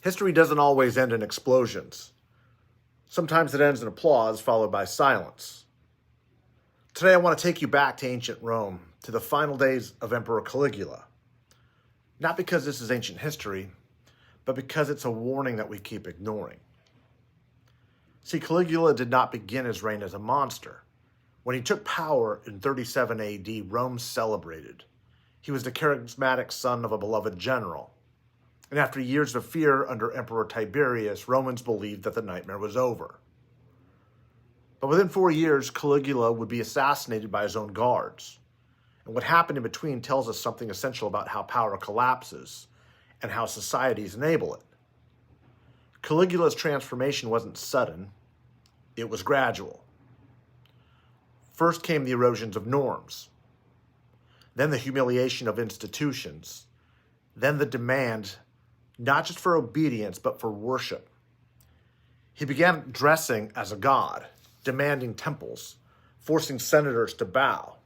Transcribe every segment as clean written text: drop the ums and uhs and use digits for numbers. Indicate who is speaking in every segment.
Speaker 1: History doesn't always end in explosions. Sometimes it ends in applause followed by silence. Today I want to take you back to ancient Rome, to the final days of Emperor Caligula. Not because this is ancient history, but because it's a warning that we keep ignoring. See, Caligula did not begin his reign as a monster. When he took power in 37 AD, Rome celebrated. He was the charismatic son of a beloved general. And after years of fear under Emperor Tiberius, Romans believed that the nightmare was over. But within 4 years, Caligula would be assassinated by his own guards. And what happened in between tells us something essential about how power collapses and how societies enable it. Caligula's transformation wasn't sudden, it was gradual. First came the erosions of norms, then the humiliation of institutions, then the demand not just for obedience, but for worship. He began dressing as a god, demanding temples, forcing senators to bow.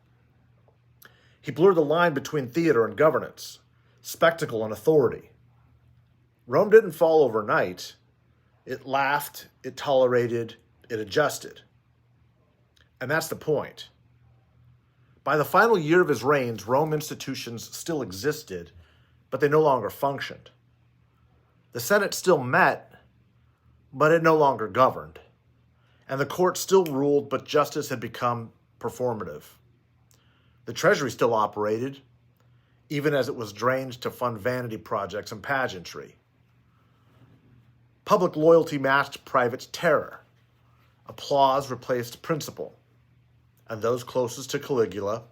Speaker 1: He blurred the line between theater and governance, spectacle and authority. Rome didn't fall overnight. It laughed, it tolerated, it adjusted. And that's the point. By the final year of his reigns, Rome institutions still existed, but they no longer functioned. The Senate still met, but it no longer governed. And the court still ruled, but justice had become performative. The treasury still operated, even as it was drained to fund vanity projects and pageantry. Public loyalty matched private terror. Applause replaced principle. And those closest to Caligula,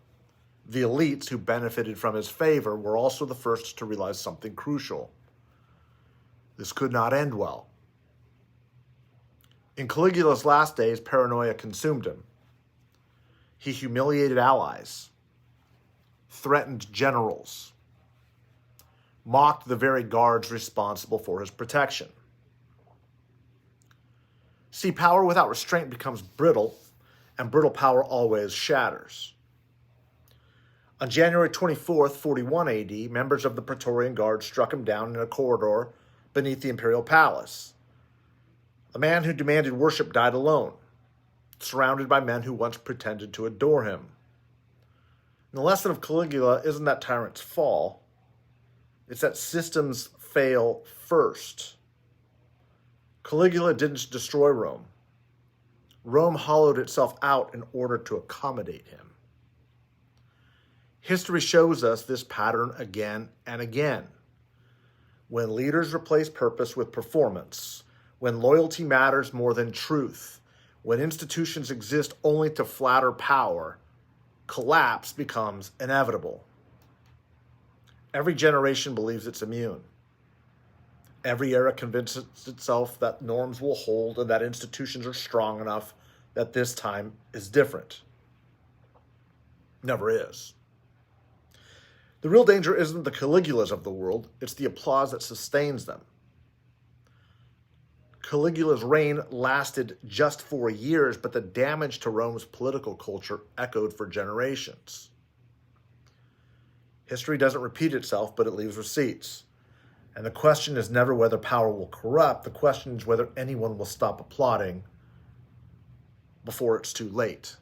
Speaker 1: the elites who benefited from his favor, were also the first to realize something crucial. This could not end well. In Caligula's last days, paranoia consumed him. He humiliated allies, threatened generals, mocked the very guards responsible for his protection. See, power without restraint becomes brittle, and brittle power always shatters. On January 24th, 41 AD, members of the Praetorian Guard struck him down in a corridor beneath the imperial palace. The man who demanded worship died alone, surrounded by men who once pretended to adore him. And the lesson of Caligula isn't that tyrants fall, it's that systems fail first. Caligula didn't destroy Rome. Rome hollowed itself out in order to accommodate him. History shows us this pattern again and again. When leaders replace purpose with performance, when loyalty matters more than truth, when institutions exist only to flatter power, collapse becomes inevitable. Every generation believes it's immune. Every era convinces itself that norms will hold and that institutions are strong enough that this time is different. Never is. The real danger isn't the Caligulas of the world, it's the applause that sustains them. Caligula's reign lasted just 4 years, but the damage to Rome's political culture echoed for generations. History doesn't repeat itself, but it leaves receipts. And the question is never whether power will corrupt, the question is whether anyone will stop applauding before it's too late.